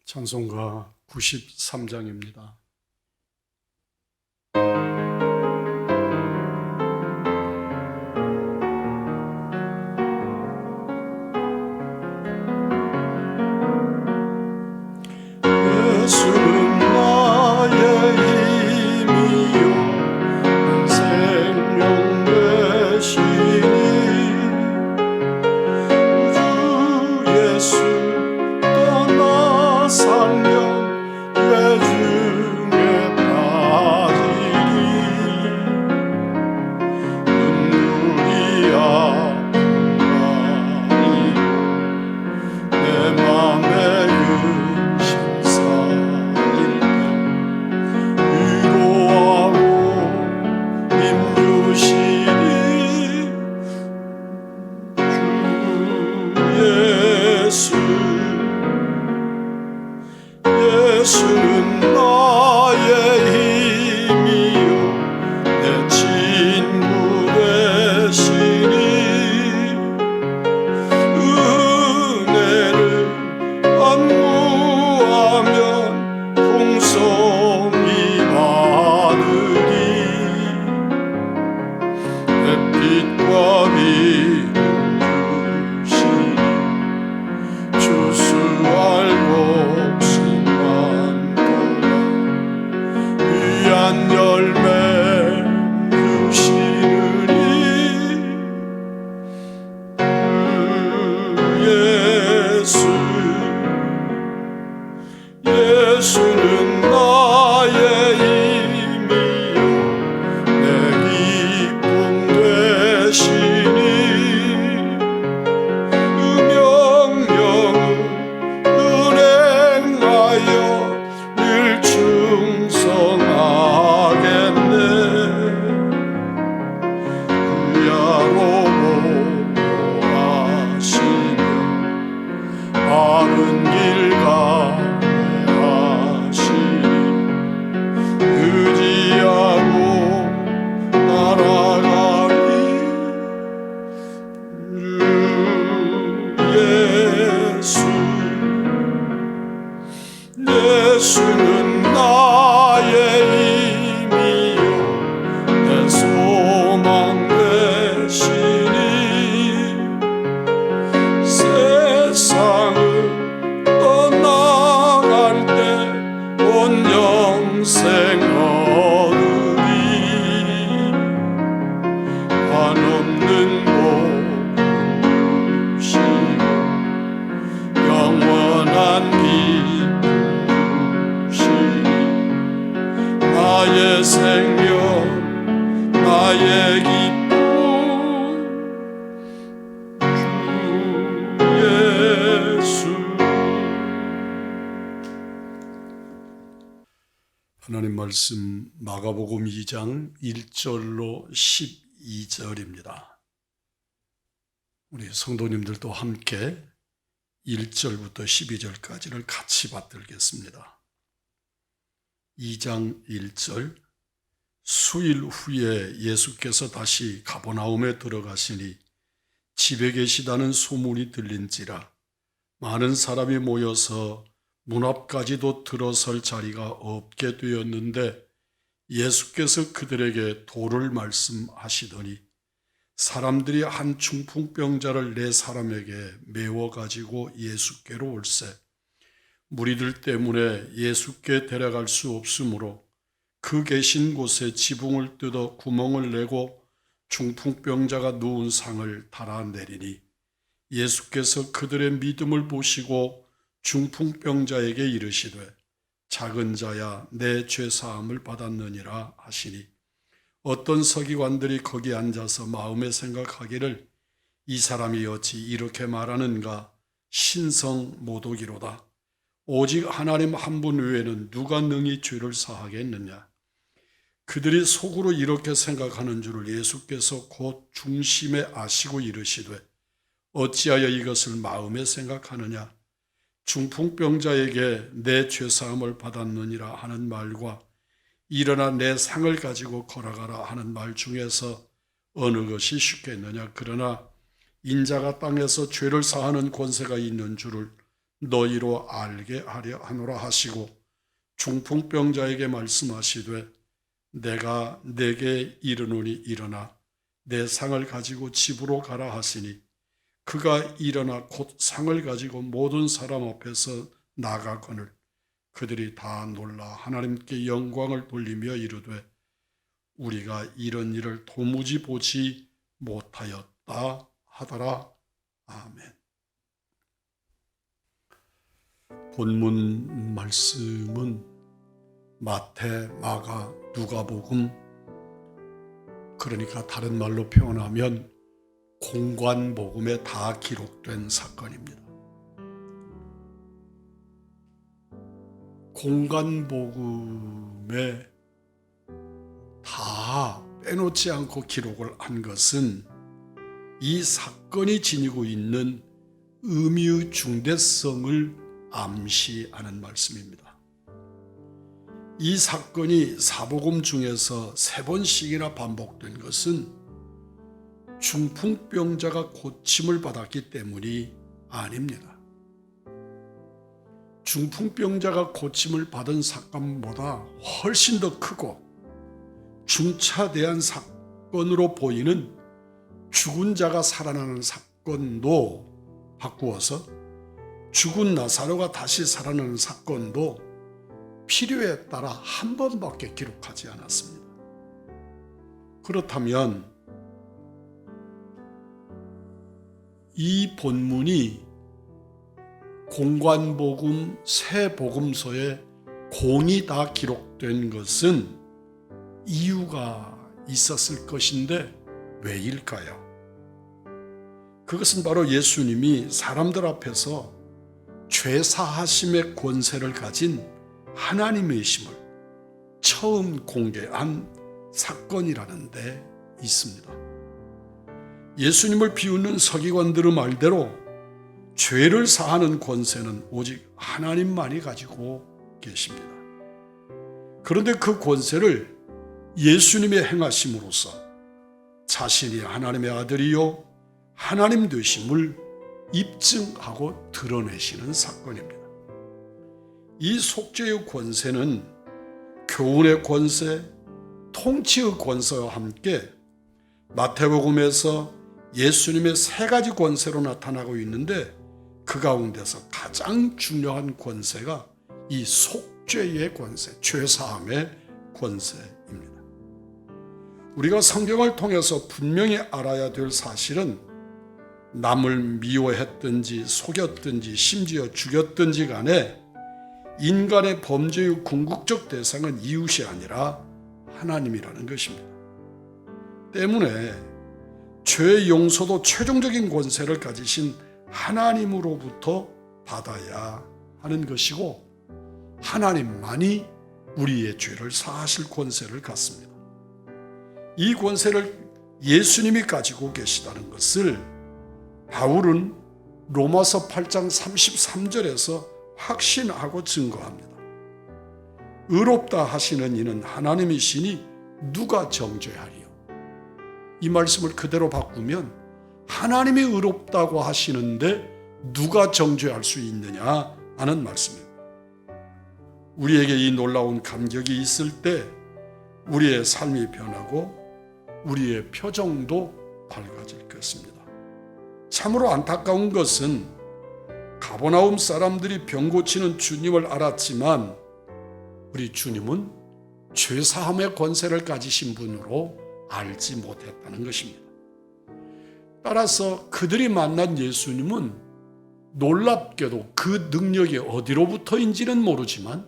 찬송가 93장입니다. 예수는 나의 힘이요 생명 되시니 주 예수 떠나 살면 죄 중에 빠지리 눈물이 아프다니 내 맘에 근심 쌓일 때 위로하고 힘주시리 주 예수는 나의 힘이요 내 친구 되시니 은혜를 안무하면 풍성히 받으리 햇빛과 비를 주시니 주수할 곡식만 돌아 귀한 열매 주시느니 예수는 나의 힘이요 내 기쁨 되시니 명령을 은행하여 늘 충성하겠네 의야로 보호하시며 바른 길 가게 하시니 의지하고 날아가리 예수는 나의 힘이요 내 소망 되시니 세상을 떠나갈 때 온 영생 얻으리 한없는 복 주시고 영원한 기쁨 주시니 나의 생명 나의 기쁨 주 예수. 하나님 말씀 마가복음 2장 1절로 12절입니다. 우리 성도님들도 함께 1절부터 12절까지를 같이 받들겠습니다. 2장 1절 수일 후에 예수께서 다시 가버나움에 들어가시니 집에 계시다는 소문이 들린지라 많은 사람이 모여서 문 앞까지도 들어설 자리가 없게 되었는데 예수께서 그들에게 도를 말씀하시더니 사람들이 한 중풍병자를 네 사람에게 메워 가지고 예수께로 올세 무리들 때문에 예수께 데려갈 수 없으므로 그 계신 곳에 지붕을 뜯어 구멍을 내고 중풍병자가 누운 상을 달아내리니 예수께서 그들의 믿음을 보시고 중풍병자에게 이르시되 작은 자야 내 죄사함을 받았느니라 하시니 어떤 서기관들이 거기 앉아서 마음에 생각하기를 이 사람이 어찌 이렇게 말하는가 신성 모독이로다 오직 하나님 한 분 외에는 누가 능히 죄를 사하겠느냐 그들이 속으로 이렇게 생각하는 줄을 예수께서 곧 중심에 아시고 이르시되 어찌하여 이것을 마음에 생각하느냐 중풍병자에게 내 죄사함을 받았느니라 하는 말과 일어나 내 상을 가지고 걸어가라 하는 말 중에서 어느 것이 쉽겠느냐 그러나 인자가 땅에서 죄를 사하는 권세가 있는 줄을 너희로 알게 하려 하노라 하시고 중풍병자에게 말씀하시되 내가 내게 이르노니 일어나 내 상을 가지고 집으로 가라 하시니 그가 일어나 곧 상을 가지고 모든 사람 앞에서 나가거늘 그들이 다 놀라 하나님께 영광을 돌리며 이르되 우리가 이런 일을 도무지 보지 못하였다 하더라. 아멘. 본문 말씀은 마태, 마가, 누가복음, 그러니까 다른 말로 표현하면 공관복음에 다 기록된 사건입니다. 공관복음에 다 빼놓지 않고 기록을 한 것은 이 사건이 지니고 있는 의미의 중대성을 암시하는 말씀입니다. 이 사건이 사복음 중에서 3번씩이나 반복된 것은 중풍병자가 고침을 받았기 때문이 아닙니다. 중풍병자가 고침을 받은 사건보다 훨씬 더 크고 중차대한 사건으로 보이는 죽은 자가 살아나는 사건도 바꾸어서 죽은 나사로가 다시 살아나는 사건도 필요에 따라 한 번밖에 기록하지 않았습니다. 그렇다면 이 본문이 공관복음 세 복음서에 공이 다 기록된 것은 이유가 있었을 것인데 왜일까요? 그것은 바로 예수님이 사람들 앞에서 죄사하심의 권세를 가진 하나님이심을 처음 공개한 사건이라는 데 있습니다. 예수님을 비웃는 서기관들의 말대로 죄를 사하는 권세는 오직 하나님만이 가지고 계십니다. 그런데 그 권세를 예수님의 행하심으로써 자신이 하나님의 아들이요 하나님 되심을 입증하고 드러내시는 사건입니다. 이 속죄의 권세는 교훈의 권세, 통치의 권세와 함께 마태복음에서 예수님의 3가지 권세로 나타나고 있는데 그 가운데서 가장 중요한 권세가 이 속죄의 권세, 죄사함의 권세입니다. 우리가 성경을 통해서 분명히 알아야 될 사실은 남을 미워했든지 속였든지 심지어 죽였든지 간에 인간의 범죄의 궁극적 대상은 이웃이 아니라 하나님이라는 것입니다. 때문에 죄의 용서도 최종적인 권세를 가지신 하나님으로부터 받아야 하는 것이고 하나님만이 우리의 죄를 사하실 권세를 갖습니다. 이 권세를 예수님이 가지고 계시다는 것을 바울은 로마서 8장 33절에서 확신하고 증거합니다. 의롭다 하시는 이는 하나님이시니 누가 정죄하리요? 이 말씀을 그대로 바꾸면 하나님이 의롭다고 하시는데 누가 정죄할 수 있느냐 하는 말씀입니다. 우리에게 이 놀라운 감격이 있을 때 우리의 삶이 변하고 우리의 표정도 밝아질 것입니다. 참으로 안타까운 것은 가버나움 사람들이 병 고치는 주님을 알았지만 우리 주님은 죄사함의 권세를 가지신 분으로 알지 못했다는 것입니다. 따라서 그들이 만난 예수님은 놀랍게도 그 능력이 어디로부터인지는 모르지만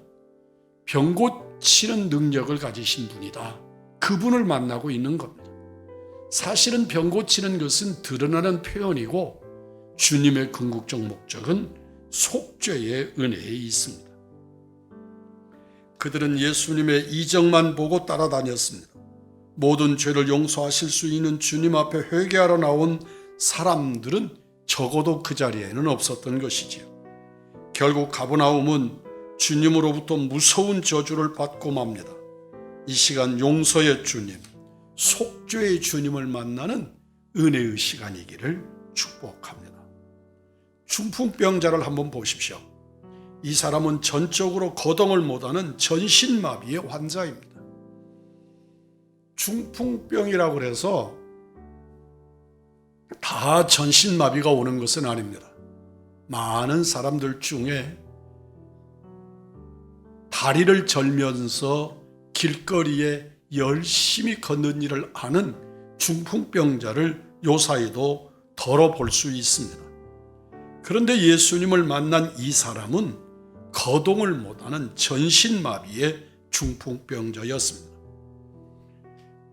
병 고치는 능력을 가지신 분이다. 그분을 만나고 있는 겁니다. 사실은 병 고치는 것은 드러나는 표현이고 주님의 궁극적 목적은 속죄의 은혜에 있습니다. 그들은 예수님의 이적만 보고 따라다녔습니다. 모든 죄를 용서하실 수 있는 주님 앞에 회개하러 나온 사람들은 적어도 그 자리에는 없었던 것이지요. 결국 가버나움은 주님으로부터 무서운 저주를 받고 맙니다. 이 시간 용서의 주님, 속죄의 주님을 만나는 은혜의 시간이기를 축복합니다. 중풍병자를 한번 보십시오. 이 사람은 전적으로 거동을 못하는 전신마비의 환자입니다. 중풍병이라고 해서 다 전신마비가 오는 것은 아닙니다. 많은 사람들 중에 다리를 절면서 길거리에 열심히 걷는 일을 하는 중풍병자를 요사이도 덜어 볼 수 있습니다. 그런데 예수님을 만난 이 사람은 거동을 못하는 전신마비의 중풍병자였습니다.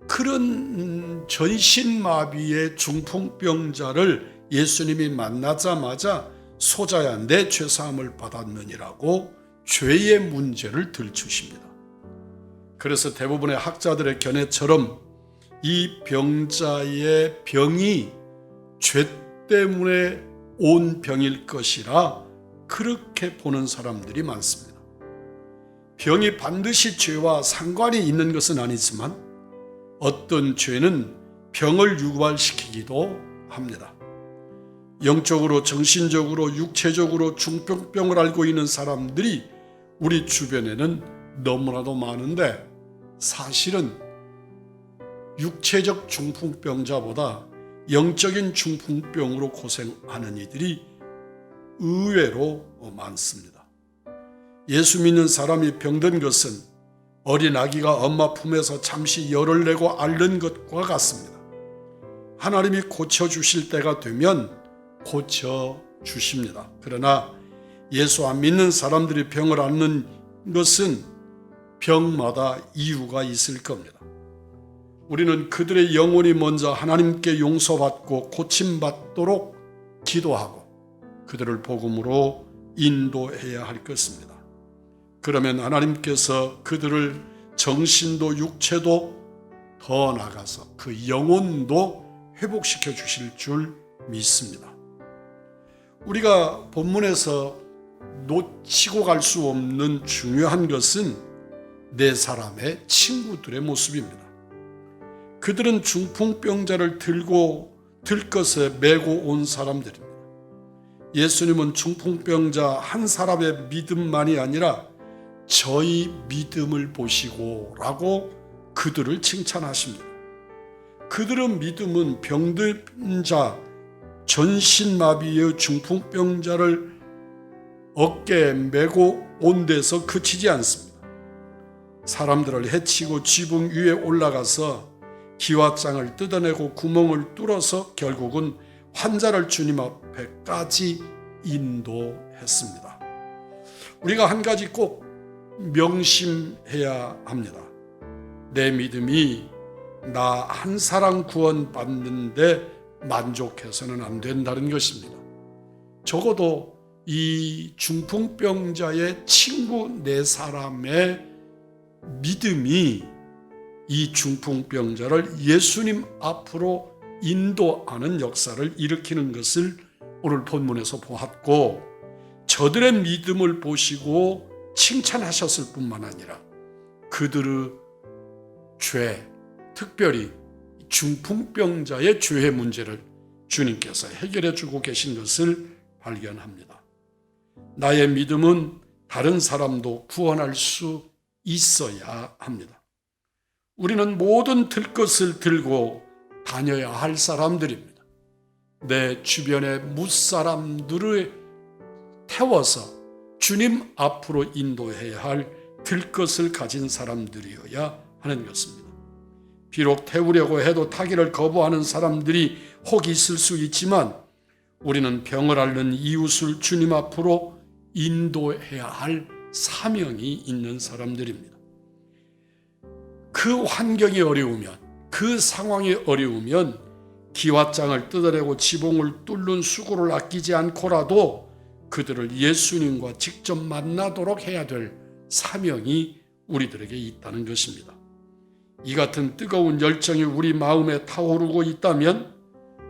그런 전신마비의 중풍병자를 예수님이 만나자마자 소자야 내 죄사함을 받았느니라고 죄의 문제를 들추십니다. 그래서 대부분의 학자들의 견해처럼 이 병자의 병이 죄 때문에 온 병일 것이라 그렇게 보는 사람들이 많습니다. 병이 반드시 죄와 상관이 있는 것은 아니지만 어떤 죄는 병을 유발시키기도 합니다. 영적으로, 정신적으로, 육체적으로 중풍병을 앓고 있는 사람들이 우리 주변에는 너무나도 많은데 사실은 육체적 중풍병자보다 영적인 중풍병으로 고생하는 이들이 의외로 많습니다. 예수 믿는 사람이 병든 것은 어린 아기가 엄마 품에서 잠시 열을 내고 앓는 것과 같습니다. 하나님이 고쳐주실 때가 되면 고쳐주십니다. 그러나 예수 안 믿는 사람들이 병을 앓는 것은 병마다 이유가 있을 겁니다. 우리는 그들의 영혼이 먼저 하나님께 용서받고 고침받도록 기도하고 그들을 복음으로 인도해야 할 것입니다. 그러면 하나님께서 그들을 정신도 육체도 더 나아가서 그 영혼도 회복시켜 주실 줄 믿습니다. 우리가 본문에서 놓치고 갈 수 없는 중요한 것은 네 사람의 친구들의 모습입니다. 그들은 중풍병자를 들것에 메고 온 사람들입니다. 예수님은 중풍병자 한 사람의 믿음만이 아니라 저희 믿음을 보시고 라고 그들을 칭찬하십니다. 그들의 믿음은 병든 자, 전신마비의 중풍병자를 어깨에 메고 온 데서 그치지 않습니다. 사람들을 해치고 지붕 위에 올라가서 기와장을 뜯어내고 구멍을 뚫어서 결국은 환자를 주님 앞에까지 인도했습니다. 우리가 한 가지 꼭 명심해야 합니다. 내 믿음이 나 한 사람 구원받는데 만족해서는 안 된다는 것입니다. 적어도 이 중풍병자의 친구 네 사람의 믿음이 이 중풍병자를 예수님 앞으로 인도하는 역사를 일으키는 것을 오늘 본문에서 보았고, 저들의 믿음을 보시고 칭찬하셨을 뿐만 아니라 그들의 죄, 특별히 중풍병자의 죄의 문제를 주님께서 해결해 주고 계신 것을 발견합니다. 나의 믿음은 다른 사람도 구원할 수 있어야 합니다. 우리는 모든 들 것을 들고 다녀야 할 사람들입니다. 내 주변의 무사람들을 태워서 주님 앞으로 인도해야 할 들 것을 가진 사람들이어야 하는 것입니다. 비록 태우려고 해도 타기를 거부하는 사람들이 혹 있을 수 있지만 우리는 병을 앓는 이웃을 주님 앞으로 인도해야 할 사명이 있는 사람들입니다. 그 환경이 어려우면, 그 상황이 어려우면 기와장을 뜯어내고 지붕을 뚫는 수고를 아끼지 않고라도 그들을 예수님과 직접 만나도록 해야 될 사명이 우리들에게 있다는 것입니다. 이 같은 뜨거운 열정이 우리 마음에 타오르고 있다면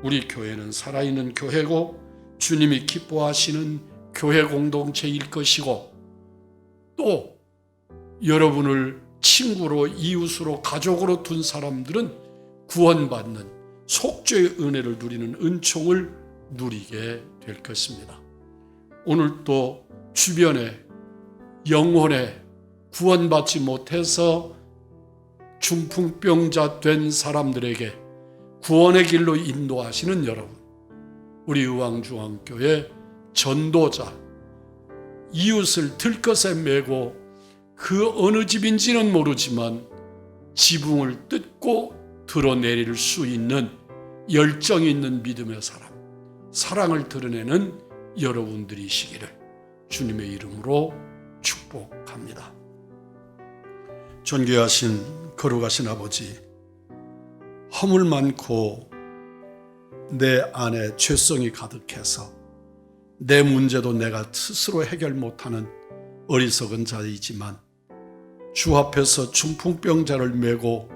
우리 교회는 살아있는 교회고 주님이 기뻐하시는 교회 공동체일 것이고, 또 여러분을 친구로, 이웃으로, 가족으로 둔 사람들은 구원받는 속죄의 은혜를 누리는 은총을 누리게 될 것입니다. 오늘 또 주변에 영혼에 구원받지 못해서 중풍병자 된 사람들에게 구원의 길로 인도하시는 여러분, 우리 의왕중앙교회 전도자, 이웃을 들것에 메고 그 어느 집인지는 모르지만 지붕을 뜯고 드러내릴 수 있는 열정이 있는 믿음의 사람, 사랑을 드러내는 여러분들이시기를 주님의 이름으로 축복합니다. 존귀하신 거룩하신 아버지, 허물 많고 내 안에 죄성이 가득해서 내 문제도 내가 스스로 해결 못하는 어리석은 자이지만 주 앞에서 중풍병자를 메고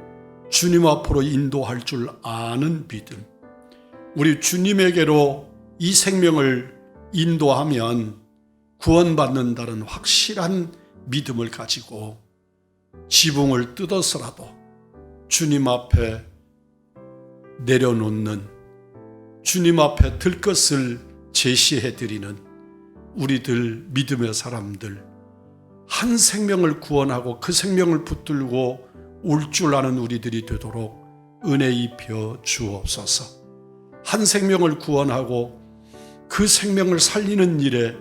주님 앞으로 인도할 줄 아는 믿음, 우리 주님에게로 이 생명을 인도하면 구원받는다는 확실한 믿음을 가지고 지붕을 뜯어서라도 주님 앞에 내려놓는, 주님 앞에 들 것을 제시해드리는 우리들 믿음의 사람들, 한 생명을 구원하고 그 생명을 붙들고 올 줄 아는 우리들이 되도록 은혜 입혀 주옵소서. 한 생명을 구원하고 그 생명을 살리는 일에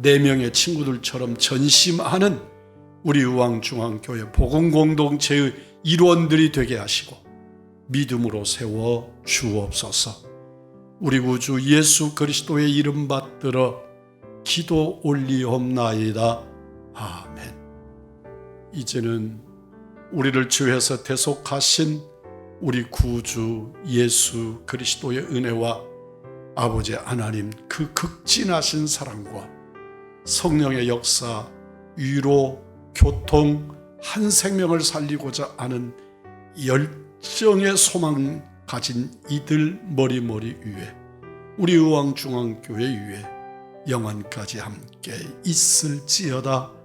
4명의 친구들처럼 전심하는 우리 의왕중앙교회 복음공동체의 일원들이 되게 하시고 믿음으로 세워 주옵소서. 우리 구주 예수 그리스도의 이름 받들어 기도 올리옵나이다. 아멘. 이제는 우리를 주에서 대속하신 우리 구주 예수 그리스도의 은혜와 아버지 하나님 그 극진하신 사랑과 성령의 역사, 위로, 교통, 한 생명을 살리고자 하는 열정의 소망 가진 이들 머리머리 위에 우리 의왕중앙교회 위에 영원까지 함께 있을지어다.